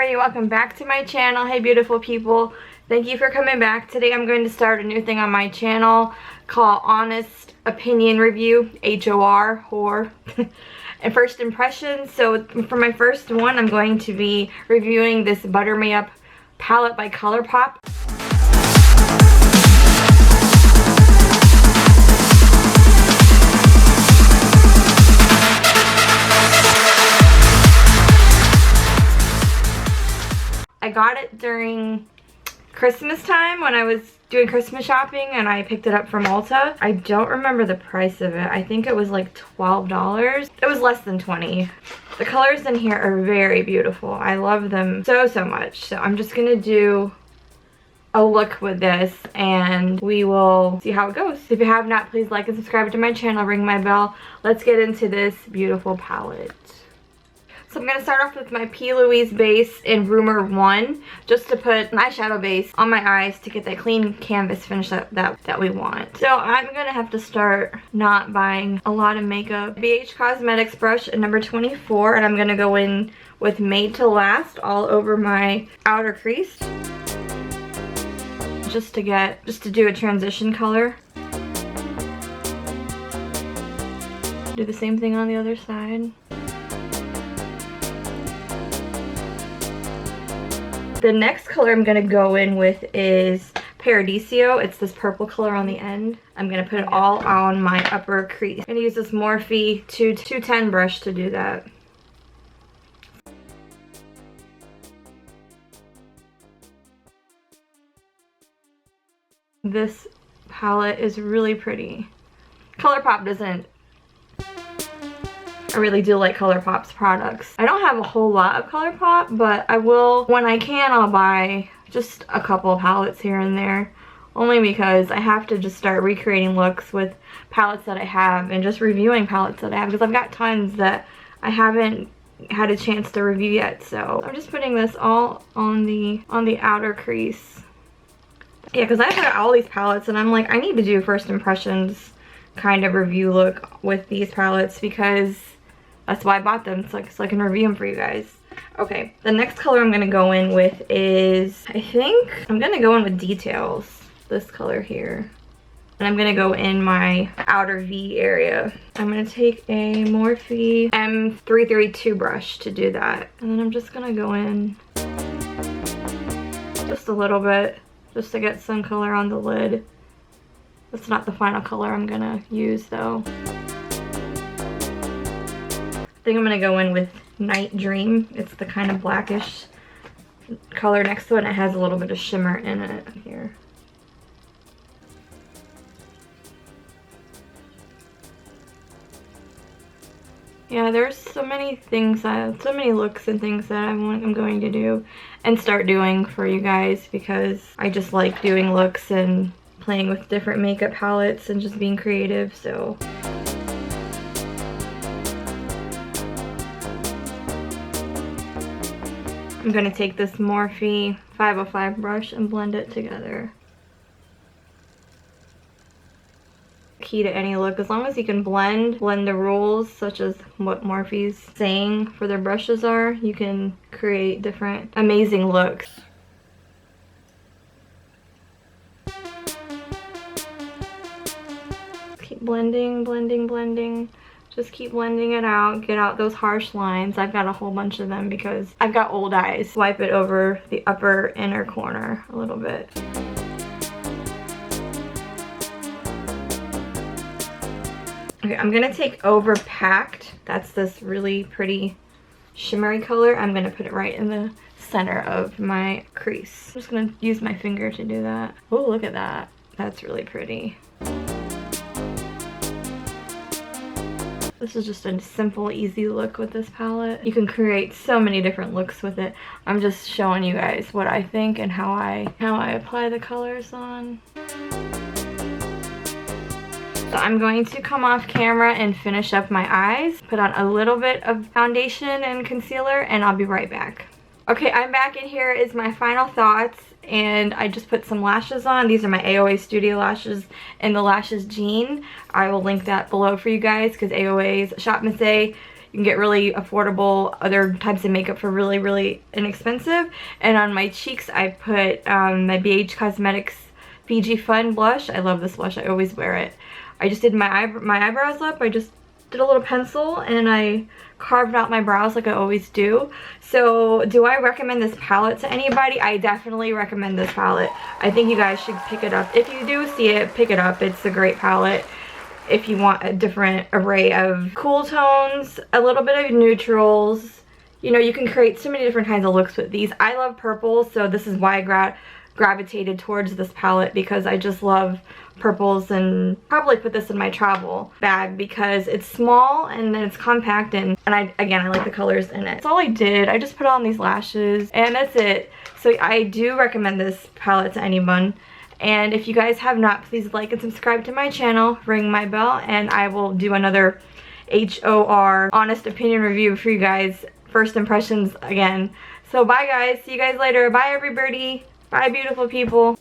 everybody, welcome back to my channel. Hey beautiful people, thank you for coming back. Today I'm going to start a new thing on my channel called Honest Opinion Review, HOR, and first impressions. So for my first one, I'm going to be reviewing this Butter Me Up palette by Colourpop. I got it during Christmas time when I was doing Christmas shopping and I picked it up from Ulta. I don't remember the price of it. I think it was like $12. It was less than 20. The colors in here are very beautiful. I love them so much. So I'm just gonna do a look with this and we will see how it goes. If you have not, please like and subscribe to my channel, ring my bell. Let's get into this beautiful palette. So I'm going to start off with my Plouise base in Rumor 1, just to put an eyeshadow base on my eyes to get that clean canvas finish that we want. So I'm going to have to start not buying a lot of makeup. BH Cosmetics brush in number 24, and I'm going to go in with Made to Last all over my outer crease. Just to do a transition color. Do the same thing on the other side. The next color I'm going to go in with is Paradiso. It's this purple color on the end. I'm going to put it all on my upper crease. I'm going to use this Morphe 210 brush to do that. This palette is really pretty. Colourpop doesn't... I really do like Colourpop's products. I don't have a whole lot of Colourpop, but I will, when I can, I'll buy just a couple of palettes here and there. Only because I have to just start recreating looks with palettes that I have and just reviewing palettes that I have, because I've got tons that I haven't had a chance to review yet. So I'm just putting this all on the outer crease. Yeah, because I've got all these palettes and I'm like, I need to do first impressions kind of review look with these palettes because that's why I bought them, so I can review them for you guys. Okay, the next color I'm going to go in with is, I think, I'm going to go in with Details, this color here. And I'm going to go in my outer V area. I'm going to take a Morphe M332 brush to do that. And then I'm just going to go in just a little bit, just to get some color on the lid. That's not the final color I'm going to use though. I think I'm going to go in with Night Dream. It's the kind of blackish color next to it, and it has a little bit of shimmer in it here. Yeah, there's so many things, so many looks and things that I'm going to do and start doing for you guys, because I just like doing looks and playing with different makeup palettes and just being creative, so... I'm going to take this Morphe 505 brush and blend it together. Key to any look, as long as you can blend the rules, such as what Morphe's saying for their brushes are, you can create different amazing looks. Keep blending, blending, blending. Just keep blending it out, get out those harsh lines. I've got a whole bunch of them because I've got old eyes. Wipe it over the upper inner corner a little bit. Okay, I'm gonna take Overpacked. That's this really pretty shimmery color. I'm gonna put it right in the center of my crease. I'm just gonna use my finger to do that. Oh, look at that. That's really pretty. This is just a simple, easy look with this palette. You can create so many different looks with it. I'm just showing you guys what I think and how I apply the colors on. So I'm going to come off camera and finish up my eyes, put on a little bit of foundation and concealer, and I'll be right back. Okay, I'm back, and here is my final thoughts. And I just put some lashes on. These are my AOA Studio lashes in the Lashes Jean. I will link that below for you guys, because AOA's ShopMissA You can get really affordable other types of makeup for really, really inexpensive. And on my cheeks, I put my BH Cosmetics Fiji Fun blush. I love this blush. I always wear it. I just did my eyebrows up. I just did a little pencil and I carved out my brows like I always do. So do I recommend this palette to anybody? I definitely recommend this palette. I think you guys should pick it up. If you do see it, pick it up. It's a great palette if you want a different array of cool tones, a little bit of neutrals. You know, you can create so many different kinds of looks with these. I love purple, so this is why I gravitated towards this palette, because I just love purples, and probably put this in my travel bag because it's small and then it's compact, and I like the colors in it. That's all I did. I just put on these lashes and that's it. So I do recommend this palette to anyone. And if you guys have not, please like and subscribe to my channel, ring my bell, and I will do another HOR honest opinion review for you guys. First impressions again. So bye guys, see you guys later. Bye every birdie. Bye beautiful people.